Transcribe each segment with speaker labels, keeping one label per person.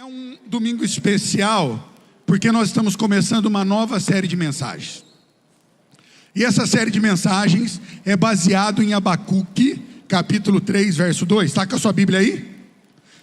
Speaker 1: um domingo especial, porque nós estamos começando uma nova série de mensagens. E essa série de mensagens é baseado em Abacuque, capítulo 3, verso 2. Está com a sua Bíblia aí?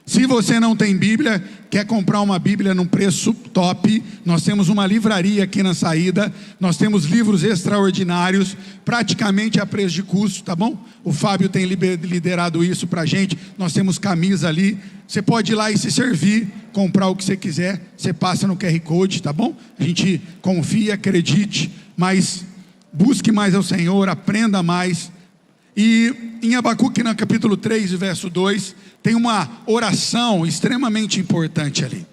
Speaker 1: Se você não tem Bíblia, quer comprar uma Bíblia num preço top, nós temos uma livraria aqui na saída, nós temos livros extraordinários, praticamente a preço de custo, tá bom? O Fábio tem liderado isso pra gente, nós temos camisa ali, você pode ir lá e se servir, comprar o que você quiser, você passa no QR Code, tá bom? A gente confia, acredite, mas busque mais ao Senhor, aprenda mais. E em Abacuque, no capítulo 3, verso 2, tem uma oração extremamente importante ali,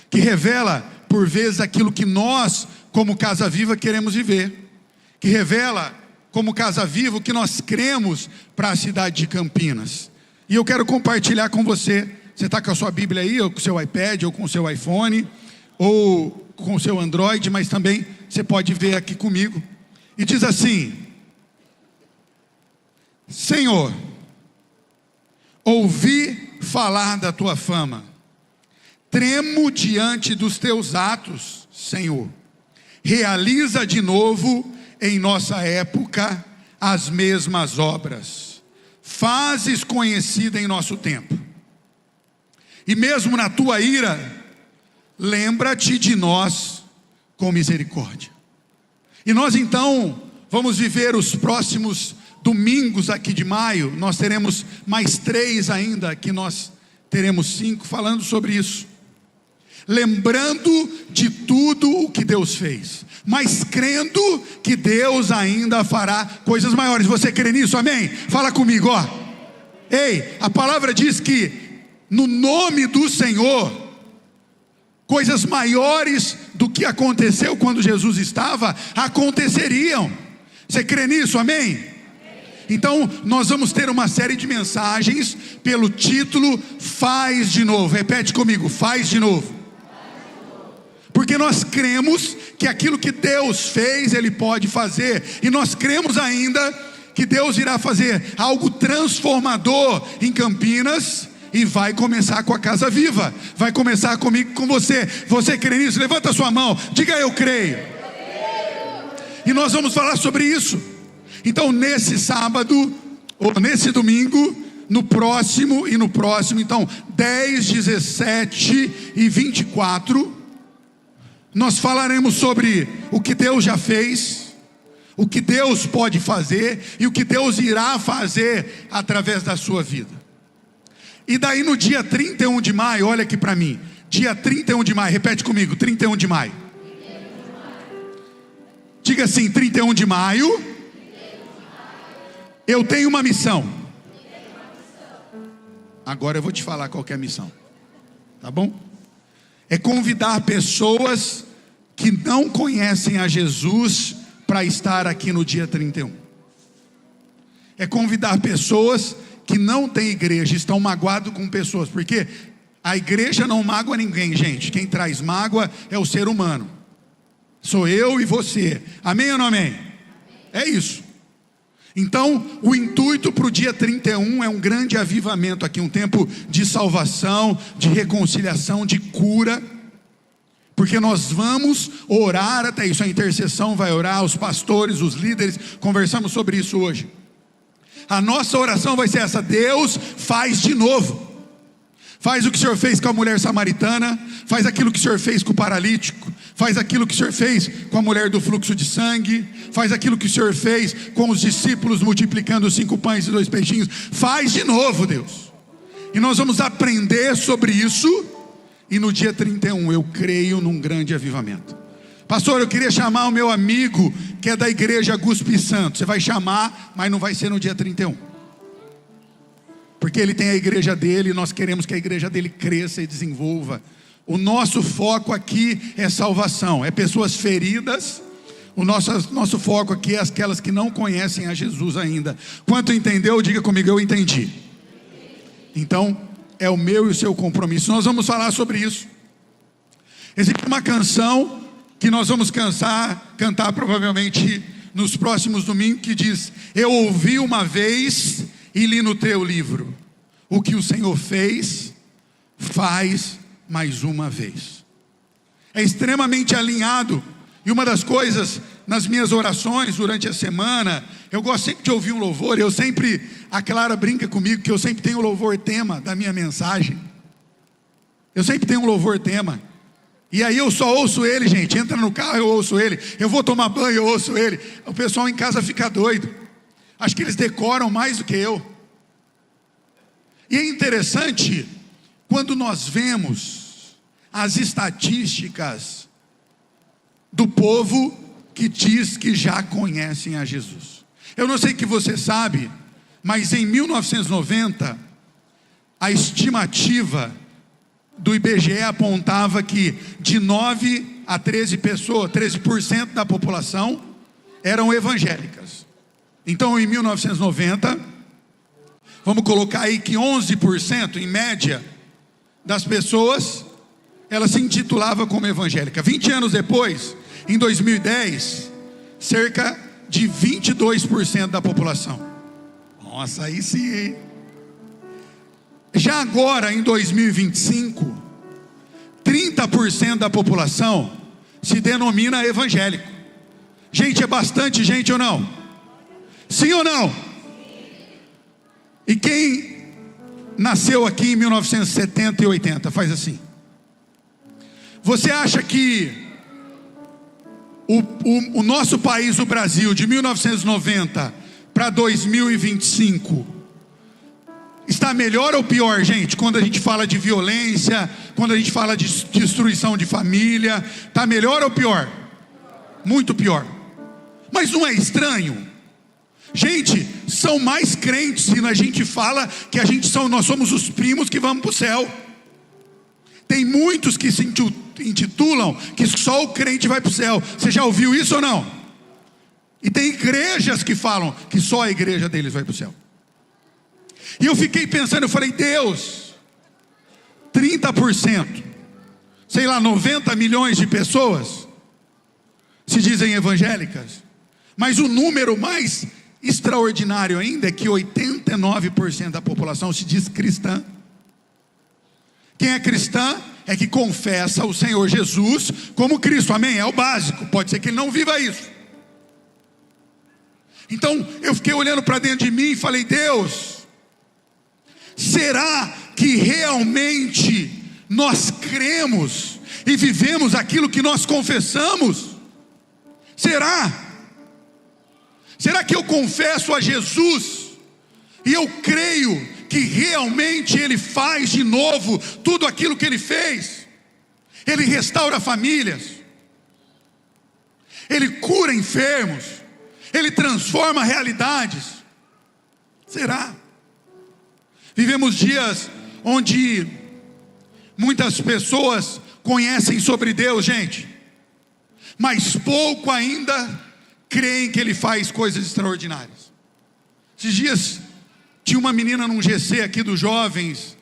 Speaker 1: que revela, por vezes, aquilo que nós, como Casa Viva, queremos viver, que revela, como Casa Viva, o que nós cremos para a cidade de Campinas. E eu quero compartilhar com você. Você está com a sua Bíblia aí, ou com o seu iPad, ou com o seu iPhone, ou com o seu Android, mas também você pode ver aqui comigo. E diz assim: Senhor, ouvi falar da tua fama, tremo diante dos teus atos, Senhor. Realiza de novo em nossa época as mesmas obras, fazes conhecida em nosso tempo. E mesmo na tua ira, lembra-te de nós com misericórdia. E nós então vamos viver os próximos domingos aqui de maio. Nós teremos mais 3 ainda, que nós teremos 5 falando sobre isso, lembrando de tudo o que Deus fez, mas crendo que Deus ainda fará coisas maiores. Você crê nisso? Amém? Fala comigo, ó. Ei, a palavra diz que no nome do Senhor, coisas maiores do que aconteceu quando Jesus estava, aconteceriam. Você crê nisso? Amém? Então, nós vamos ter uma série de mensagens pelo título Faz de Novo. Repete comigo: faz de novo. Porque nós cremos que aquilo que Deus fez, Ele pode fazer. E nós cremos ainda que Deus irá fazer algo transformador em Campinas. E vai começar com a Casa Viva. Vai começar comigo, com você. Você crê nisso? Levanta a sua mão, diga: eu creio. E nós vamos falar sobre isso. Então, nesse sábado, ou nesse domingo, no próximo, então 10, 17 e 24, nós falaremos sobre o que Deus já fez, o que Deus pode fazer e o que Deus irá fazer através da sua vida. E daí no dia 31 de maio, olha aqui para mim, dia 31 de maio, repete comigo: 31 de maio. Diga assim: 31 de maio, eu tenho uma missão. Agora eu vou te falar qual que é a missão, tá bom? É convidar pessoas que não conhecem a Jesus para estar aqui no dia 31. É convidar pessoas que não têm igreja, estão magoados com pessoas, porque a igreja não mágoa ninguém, gente. Quem traz mágoa é o ser humano. Sou eu e você. Amém ou não amém? É isso. Então, o intuito para o dia 31 é um grande avivamento aqui, um tempo de salvação, de reconciliação, de cura, porque nós vamos orar até isso. A intercessão vai orar, os pastores, os líderes, conversamos sobre isso hoje. A nossa oração vai ser essa: Deus, faz de novo. Faz o que o Senhor fez com a mulher samaritana, faz aquilo que o Senhor fez com o paralítico, faz aquilo que o Senhor fez com a mulher do fluxo de sangue, faz aquilo que o Senhor fez com os discípulos multiplicando os 5 pães e 2 peixinhos. Faz de novo, Deus. E nós vamos aprender sobre isso. E no dia 31 eu creio num grande avivamento. Pastor, eu queria chamar o meu amigo que é da igreja Guspe Santo. Você vai chamar, mas não vai ser no dia 31. Porque ele tem a igreja dele e nós queremos que a igreja dele cresça e desenvolva. O nosso foco aqui é salvação, é pessoas feridas. O nosso foco aqui é aquelas que não conhecem a Jesus ainda. Quanto entendeu? Diga comigo: eu entendi. Então, é o meu e o seu compromisso. Nós vamos falar sobre isso. Existe uma canção que nós vamos cantar provavelmente nos próximos domingos, que diz: eu ouvi uma vez e li no teu livro o que o Senhor fez, faz mais uma vez. É extremamente alinhado. E uma das coisas, nas minhas orações durante a semana, eu gosto sempre de ouvir um louvor. A Clara brinca comigo que eu sempre tenho o louvor tema da minha mensagem. Eu sempre tenho um louvor tema. E aí eu só ouço ele, gente. Entra no carro, eu ouço ele. Eu vou tomar banho, eu ouço ele. O pessoal em casa fica doido. Acho que eles decoram mais do que eu. E é interessante quando nós vemos as estatísticas do povo que diz que já conhecem a Jesus. Eu não sei que você sabe, mas em 1990, a estimativa do IBGE apontava que de 9 a 13% da população eram evangélicas. Então, em 1990, vamos colocar aí que 11%, em média, das pessoas, ela se intitulava como evangélica. 20 anos depois, em 2010, cerca de 22% da população. Nossa, aí sim, hein? Já agora, em 2025, 30% da população se denomina evangélico. Gente, é bastante gente ou não? Sim ou não? E quem nasceu aqui em 1970 e 80, faz assim. Você acha que o nosso país, o Brasil, de 1990 para 2025, está melhor ou pior, gente? Quando a gente fala de violência, quando a gente fala de destruição de família, está melhor ou pior? Muito pior. Mas não é estranho? Gente, são mais crentes e a gente fala que nós somos os primos que vamos para o céu. Tem muitos que se intitulam que só o crente vai para o céu. Você já ouviu isso ou não? E tem igrejas que falam que só a igreja deles vai para o céu. E eu fiquei pensando, eu falei, Deus, 30%, sei lá, 90 milhões de pessoas se dizem evangélicas, mas o número mais extraordinário ainda é que 89% da população se diz cristã. Quem é cristã é que confessa o Senhor Jesus como Cristo, amém? É o básico, pode ser que ele não viva isso. Então eu fiquei olhando para dentro de mim e falei, Deus, será que realmente nós cremos e vivemos aquilo que nós confessamos? Será? Será que eu confesso a Jesus e eu creio que realmente Ele faz de novo tudo aquilo que Ele fez? Ele restaura famílias, Ele cura enfermos, Ele transforma realidades. Será? Vivemos dias onde muitas pessoas conhecem sobre Deus, gente, mas pouco ainda creem que Ele faz coisas extraordinárias. Esses dias tinha uma menina num GC aqui dos jovens,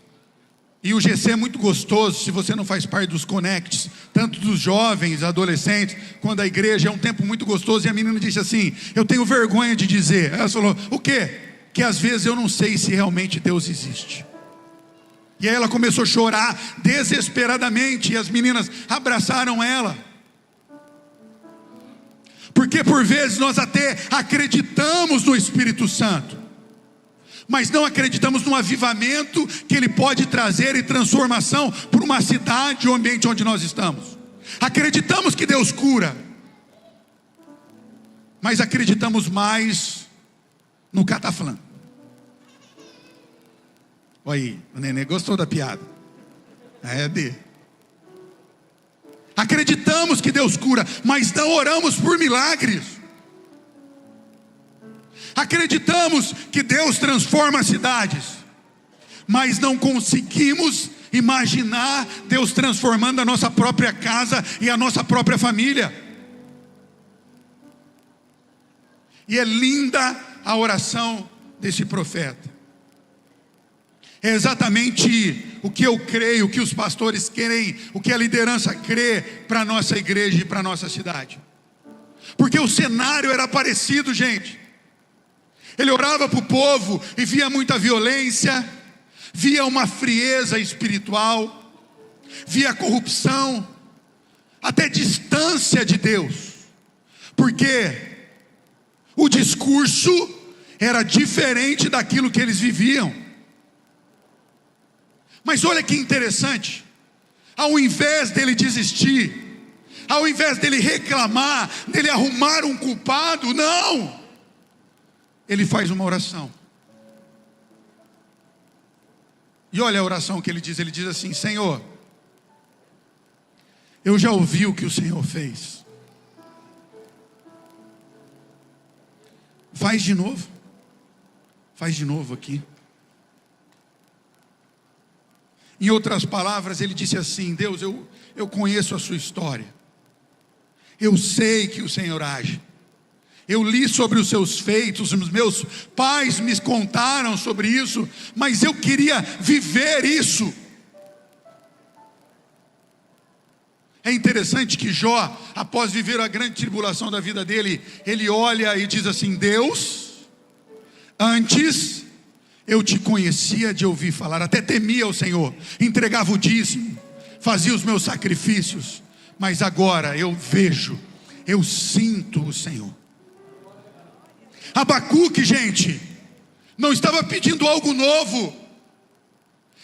Speaker 1: e o GC é muito gostoso. Se você não faz parte dos connects, tanto dos jovens, adolescentes, quanto da igreja, é um tempo muito gostoso. E a menina disse assim, eu tenho vergonha de dizer. Ela falou, o quê? Que às vezes eu não sei se realmente Deus existe. E aí ela começou a chorar desesperadamente, e as meninas abraçaram ela. Porque por vezes nós até acreditamos no Espírito Santo, mas não acreditamos no avivamento que Ele pode trazer e transformação por uma cidade ou ambiente onde nós estamos. Acreditamos que Deus cura, mas acreditamos mais no cataflã. Olha aí, o neném gostou da piada. É de... Acreditamos que Deus cura, mas não oramos por milagres. Acreditamos que Deus transforma cidades, mas não conseguimos imaginar Deus transformando a nossa própria casa e a nossa própria família. E é linda a oração desse profeta. É exatamente o que eu creio, o que os pastores creem, o que a liderança crê para a nossa igreja e para a nossa cidade. Porque o cenário era parecido, gente. Ele orava para o povo e via muita violência, via uma frieza espiritual, via corrupção, até distância de Deus, porque o discurso era diferente daquilo que eles viviam. Mas olha que interessante, ao invés dele desistir, ao invés dele reclamar, dele arrumar um culpado, não, ele faz uma oração. E olha a oração que ele diz assim: Senhor, eu já ouvi o que o Senhor fez, faz de novo aqui. Em outras palavras, ele disse assim: Deus, eu conheço a sua história, eu sei que o Senhor age, eu li sobre os seus feitos, os meus pais me contaram sobre isso, mas eu queria viver isso. É interessante que Jó, após viver a grande tribulação da vida dele, ele olha e diz assim: Deus, antes eu te conhecia de ouvir falar, até temia o Senhor, entregava o dízimo, fazia os meus sacrifícios, mas agora eu vejo, eu sinto o Senhor. Abacuque, gente, não estava pedindo algo novo,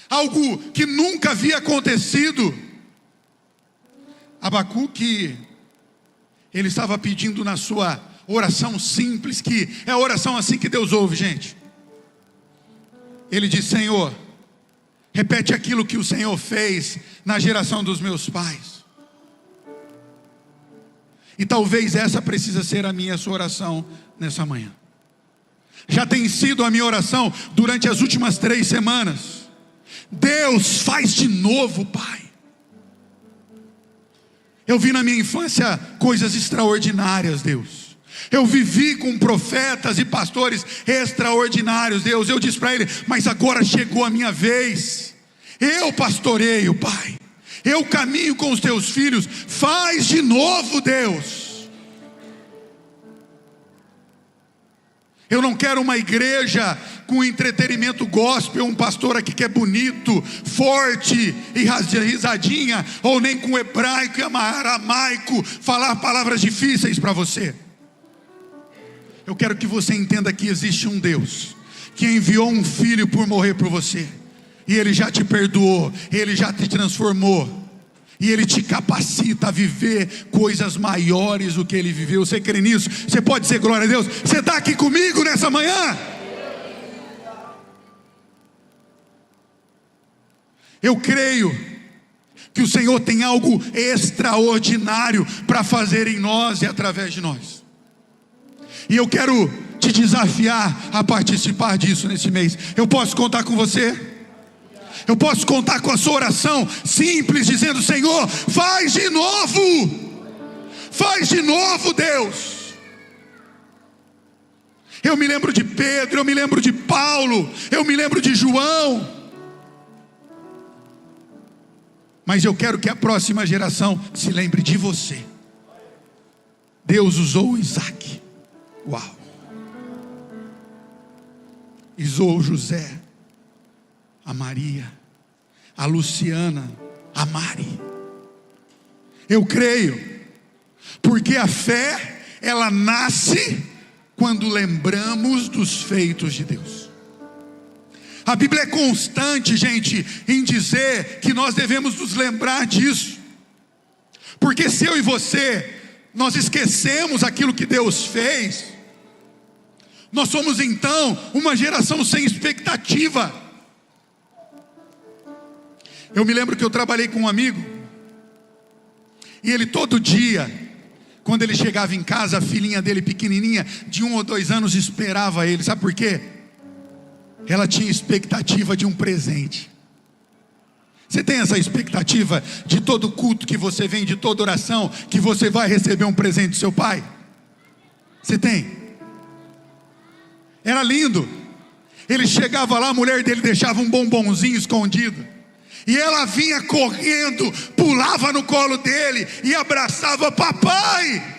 Speaker 1: algo que nunca havia acontecido. Abacuque, ele estava pedindo na sua oração simples, que é a oração assim que Deus ouve, gente. Ele diz: Senhor, repete aquilo que o Senhor fez na geração dos meus pais. E talvez essa precisa ser a minha, a sua oração nessa manhã. Já tem sido a minha oração durante as últimas 3 semanas. Deus, faz de novo, Pai. Eu vi na minha infância coisas extraordinárias, Deus. Eu vivi com profetas e pastores extraordinários, Deus. Eu disse para ele: mas agora chegou a minha vez. Eu pastoreio, Pai. Eu caminho com os teus filhos. Faz de novo, Deus. Eu não quero uma igreja com entretenimento gospel, um pastor aqui que é bonito, forte e risadinha, ou nem com hebraico e aramaico falar palavras difíceis para você. Eu quero que você entenda que existe um Deus que enviou um filho por morrer por você, e ele já te perdoou, ele já te transformou, e ele te capacita a viver coisas maiores do que ele viveu. Você crê nisso? Você pode dizer glória a Deus? Você está aqui comigo nessa manhã? Eu creio que o Senhor tem algo extraordinário para fazer em nós e através de nós. E eu quero te desafiar a participar disso nesse mês. Eu posso contar com você? Eu posso contar com a sua oração simples, dizendo: Senhor, faz de novo. Faz de novo, Deus. Eu me lembro de Pedro, eu me lembro de Paulo, eu me lembro de João. Mas eu quero que a próxima geração se lembre de você. Deus usou o Isaac. Uau. Usou o José, a Maria, a Luciana, a Mari. Eu creio, porque a fé, ela nasce quando lembramos dos feitos de Deus. A Bíblia é constante, gente, em dizer que nós devemos nos lembrar disso. Porque se eu e você, nós esquecemos aquilo que Deus fez, nós somos então uma geração sem expectativa. Eu me lembro que eu trabalhei com um amigo, e ele todo dia, quando ele chegava em casa, a filhinha dele pequenininha, de 1 ou 2 anos, esperava ele. Sabe por quê? Ela tinha expectativa de um presente. Você tem essa expectativa de todo culto que você vem, de toda oração, que você vai receber um presente do seu pai? Você tem? Era lindo. Ele chegava lá, a mulher dele deixava um bombonzinho escondido, e ela vinha correndo, pulava no colo dele e abraçava: papai!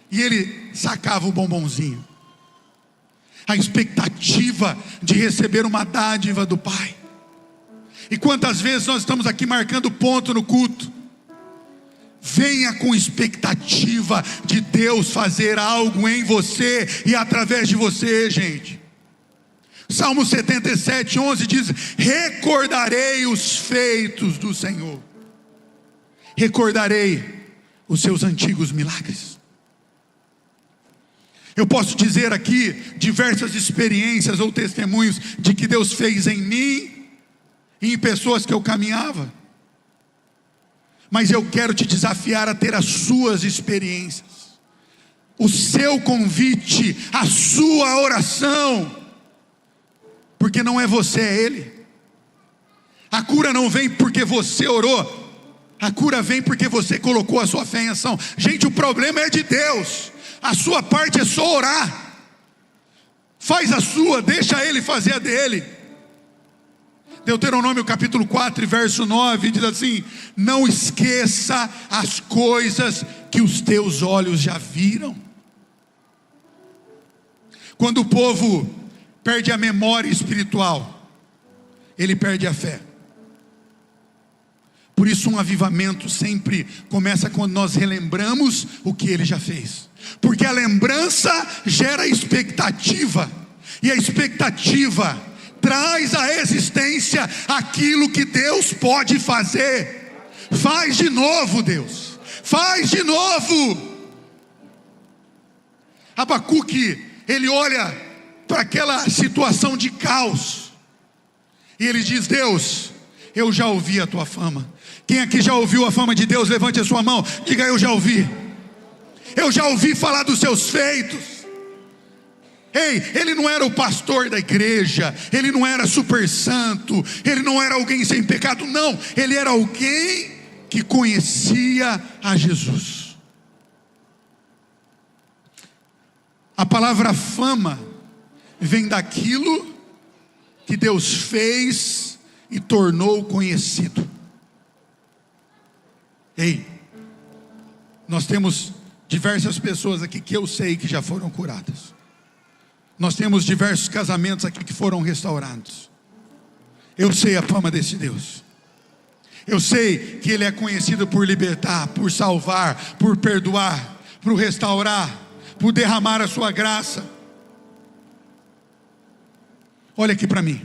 Speaker 1: E ele sacava o bombonzinho. A expectativa de receber uma dádiva do pai. E quantas vezes nós estamos aqui marcando ponto no culto? Venha com expectativa de Deus fazer algo em você e através de você, gente. Salmo 77, 11 diz: recordarei os feitos do Senhor, recordarei os seus antigos milagres. Eu posso dizer aqui diversas experiências ou testemunhos de que Deus fez em mim e em pessoas que eu caminhava. Mas eu quero te desafiar a ter as suas experiências, o seu convite, a sua oração, porque não é você, é Ele. A cura não vem porque você orou, a cura vem porque você colocou a sua fé em ação. Gente, o problema é de Deus, a sua parte é só orar. Faz a sua, deixa Ele fazer a dele. Deuteronômio capítulo 4 e verso 9 diz assim: não esqueça as coisas que os teus olhos já viram. Quando o povo perde a memória espiritual, ele perde a fé. Por isso um avivamento sempre começa quando nós relembramos o que Ele já fez, porque a lembrança gera expectativa, e a expectativa traz à existência aquilo que Deus pode fazer. Faz de novo, Deus, faz de novo. Abacuque, ele olha para aquela situação de caos e ele diz: Deus, eu já ouvi a tua fama. Quem aqui já ouviu a fama de Deus? Levante a sua mão, diga: eu já ouvi. Eu já ouvi falar dos seus feitos. Ei, ele não era o pastor da igreja, ele não era super santo, ele não era alguém sem pecado, não. Ele era alguém que conhecia a Jesus. A palavra fama vem daquilo que Deus fez e tornou conhecido. Ei, nós temos diversas pessoas aqui que eu sei que já foram curadas. Nós temos diversos casamentos aqui que foram restaurados. Eu sei a fama desse Deus. Eu sei que Ele é conhecido por libertar, por salvar, por perdoar, por restaurar, por derramar a sua graça. Olha aqui para mim.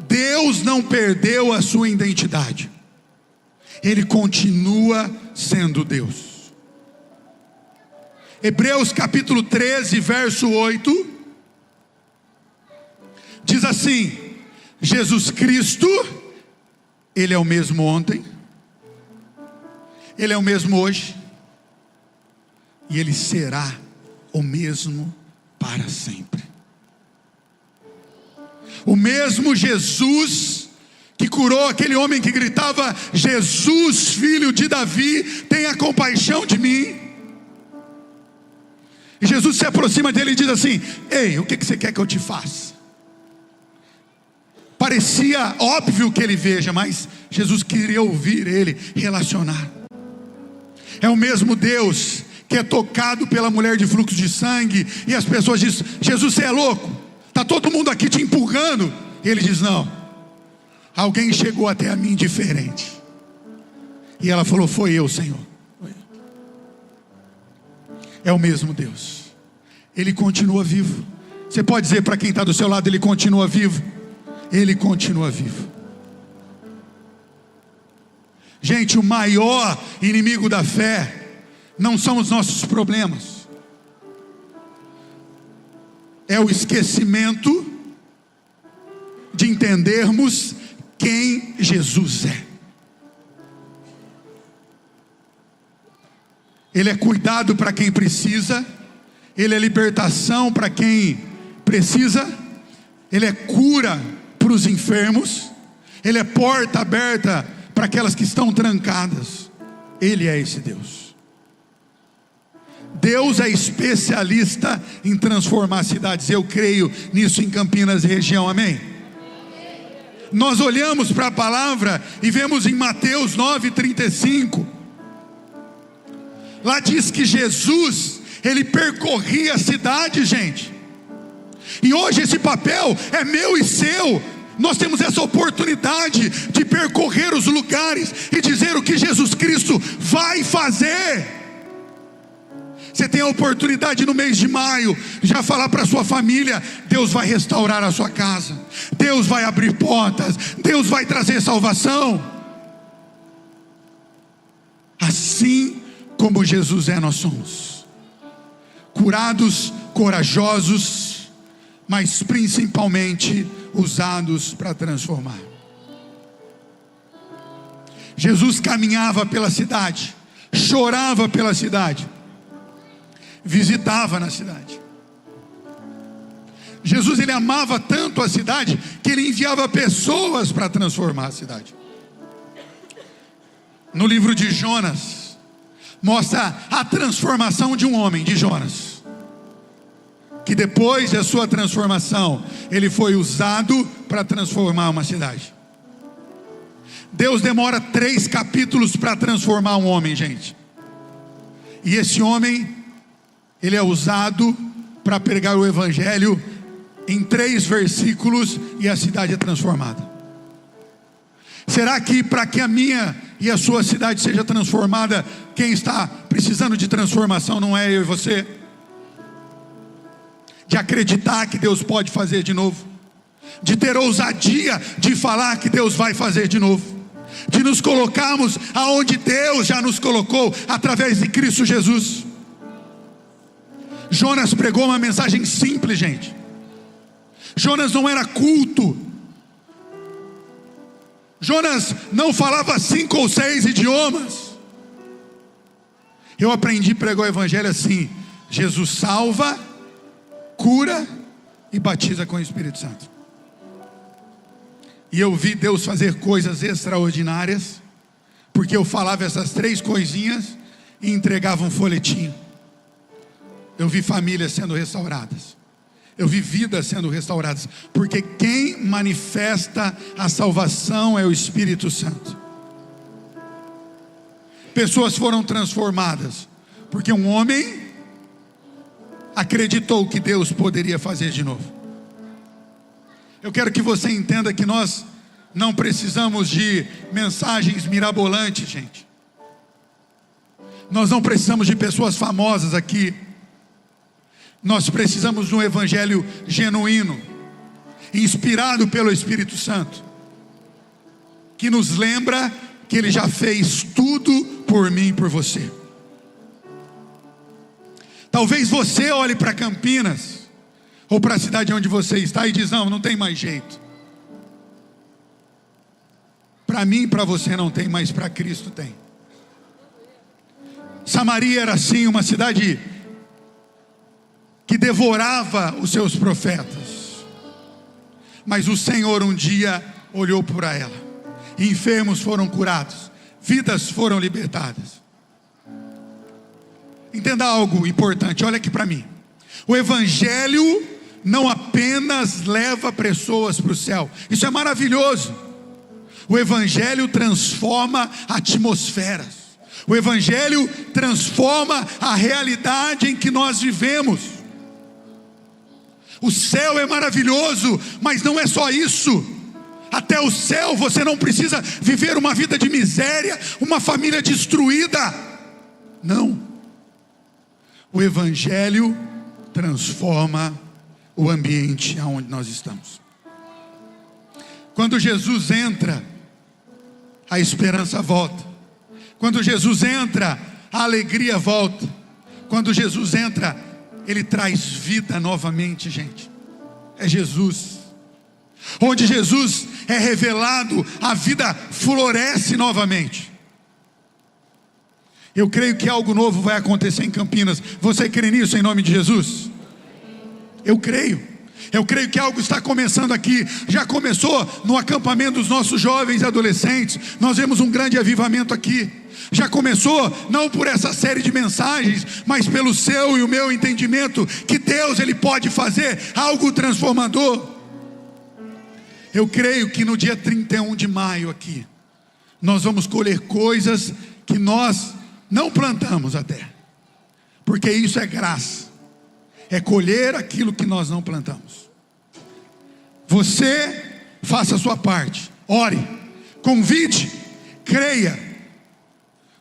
Speaker 1: Deus não perdeu a sua identidade. Ele continua sendo Deus. Hebreus capítulo 13, verso 8, diz assim: Jesus Cristo, Ele é o mesmo ontem, Ele é o mesmo hoje, e Ele será o mesmo para sempre. O mesmo Jesus que curou aquele homem que gritava: Jesus, filho de Davi, tenha compaixão de mim. E Jesus se aproxima dele e diz assim: ei, o que você quer que eu te faça? Parecia óbvio que ele veja, mas Jesus queria ouvir ele relacionar. É o mesmo Deus que é tocado pela mulher de fluxo de sangue, e as pessoas dizem: Jesus, você é louco? Está todo mundo aqui te empurrando. E ele diz: não, alguém chegou até a mim diferente. E ela falou: foi eu, Senhor. É o mesmo Deus. Ele continua vivo. Você pode dizer para quem está do seu lado: Ele continua vivo. Ele continua vivo. Gente, o maior inimigo da fé não são os nossos problemas, é o esquecimento de entendermos quem Jesus é. Ele é cuidado para quem precisa, Ele é libertação para quem precisa, Ele é cura para os enfermos, Ele é porta aberta para aquelas que estão trancadas. Ele é esse Deus. Deus é especialista em transformar cidades. Eu creio nisso em Campinas e região, amém? Nós olhamos para a palavra e vemos em Mateus 9:35, lá diz que Jesus, Ele percorria a cidade, gente. E hoje esse papel é meu e seu, nós temos essa oportunidade de percorrer os lugares e dizer o que Jesus Cristo vai fazer. Você tem a oportunidade no mês de maio já falar para a sua família: Deus vai restaurar a sua casa, Deus vai abrir portas, Deus vai trazer salvação. Assim como Jesus é, nós somos curados, corajosos, mas principalmente usados para transformar. Jesus caminhava pela cidade, chorava pela cidade, visitava na cidade. Jesus, ele amava tanto a cidade que ele enviava pessoas para transformar a cidade. No livro de Jonas, mostra a transformação de um homem, de Jonas, que depois da sua transformação, ele foi usado para transformar uma cidade. Deus demora 3 capítulos para transformar um homem, gente. E esse homem, ele é usado para pregar o evangelho em 3 versículos e a cidade é transformada. Será que para que a minha e a sua cidade seja transformada, quem está precisando de transformação não é eu e você? De acreditar que Deus pode fazer de novo, de ter ousadia de falar que Deus vai fazer de novo, de nos colocarmos aonde Deus já nos colocou através de Cristo Jesus. Jonas pregou uma mensagem simples, gente. Jonas não era culto. Jonas não falava 5 ou 6 idiomas. Eu aprendi a pregar o evangelho assim: Jesus salva, cura e batiza com o Espírito Santo. E eu vi Deus fazer coisas extraordinárias, porque eu falava essas 3 coisinhas e entregava um folhetinho. Eu vi famílias sendo restauradas, eu vi vidas sendo restauradas, porque quem manifesta a salvação é o Espírito Santo. Pessoas foram transformadas, porque um homem acreditou que Deus poderia fazer de novo. Eu quero que você entenda que nós não precisamos de mensagens mirabolantes, gente. Nós não precisamos de pessoas famosas aqui. Nós precisamos de um evangelho genuíno, inspirado pelo Espírito Santo, que nos lembra que Ele já fez tudo por mim e por você. Talvez você olhe para Campinas, ou para a cidade onde você está e diz: não tem mais jeito. Para mim e para você não tem, mas para Cristo tem. Samaria era assim, uma cidade que devorava os seus profetas, mas o Senhor um dia olhou para ela, e enfermos foram curados, vidas foram libertadas. Entenda algo importante, olha aqui para mim. O evangelho não apenas leva pessoas para o céu, isso é maravilhoso. O evangelho transforma atmosferas, o evangelho transforma a realidade em que nós vivemos. O céu é maravilhoso, mas não é só isso. Até o céu você não precisa viver uma vida de miséria, uma família destruída. Não. O evangelho transforma o ambiente aonde nós estamos. Quando Jesus entra, a esperança volta. Quando Jesus entra, a alegria volta. Quando Jesus entra, Ele traz vida novamente, gente. É Jesus. Onde Jesus é revelado, a vida floresce novamente. Eu creio que algo novo vai acontecer em Campinas. Você crê nisso em nome de Jesus? Eu creio. Eu creio que algo está começando aqui. Já começou no acampamento dos nossos jovens e adolescentes. Nós vemos um grande avivamento aqui. Já começou não por essa série de mensagens, mas pelo seu e o meu entendimento que Deus, Ele pode fazer algo transformador. Eu creio que no dia 31 de maio aqui, nós vamos colher coisas que nós não plantamos até, porque isso é graça, é colher aquilo que nós não plantamos. Você faça a sua parte, ore, convide, creia,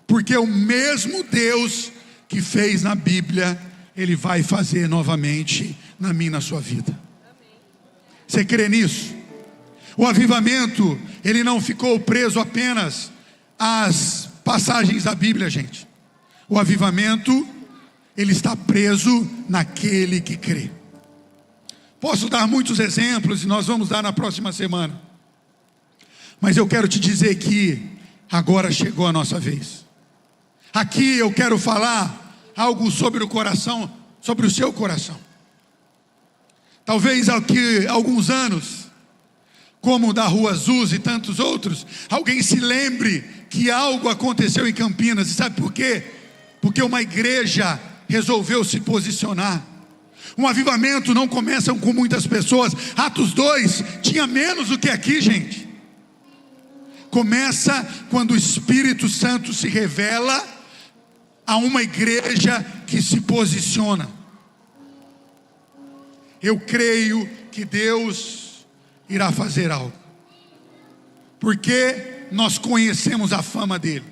Speaker 1: porque o mesmo Deus que fez na Bíblia, Ele vai fazer novamente na minha e na sua vida. Você crê nisso? O avivamento, ele não ficou preso apenas às passagens da Bíblia, gente. O avivamento, ele está preso naquele que crê. Posso dar muitos exemplos e nós vamos dar na próxima semana. Mas eu quero te dizer que agora chegou a nossa vez. Aqui eu quero falar algo sobre o coração, sobre o seu coração. Talvez aqui alguns anos, como da Rua Azul e tantos outros, alguém se lembre que algo aconteceu em Campinas. E sabe por quê? Porque uma igreja resolveu se posicionar. Um avivamento não começa com muitas pessoas. Atos 2 tinha menos do que aqui, gente. Começa quando o Espírito Santo se revela a uma igreja que se posiciona. Eu creio que Deus irá fazer algo, porque nós conhecemos a fama dele.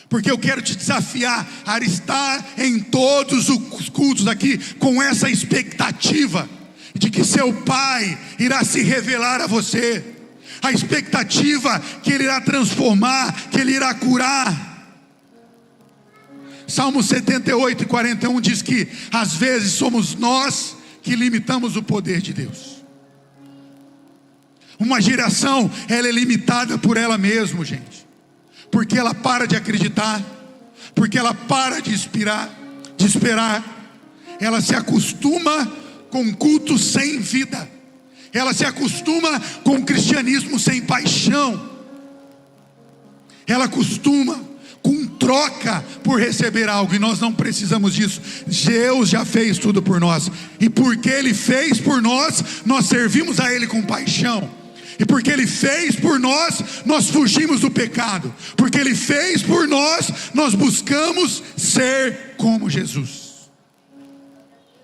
Speaker 1: Porque eu quero te desafiar a estar em todos os cultos aqui com essa expectativa de que seu Pai irá se revelar a você, a expectativa que Ele irá transformar, que Ele irá curar. Salmo 78:41 diz que às vezes somos nós que limitamos o poder de Deus. Uma geração, ela é limitada por ela mesma, gente, porque ela para de acreditar, porque ela para de esperar, ela se acostuma com culto sem vida, ela se acostuma com o cristianismo sem paixão, ela acostuma com troca por receber algo, e nós não precisamos disso. Deus já fez tudo por nós, e porque Ele fez por nós, nós servimos a Ele com paixão. E porque Ele fez por nós, nós fugimos do pecado. Porque Ele fez por nós, nós buscamos ser como Jesus.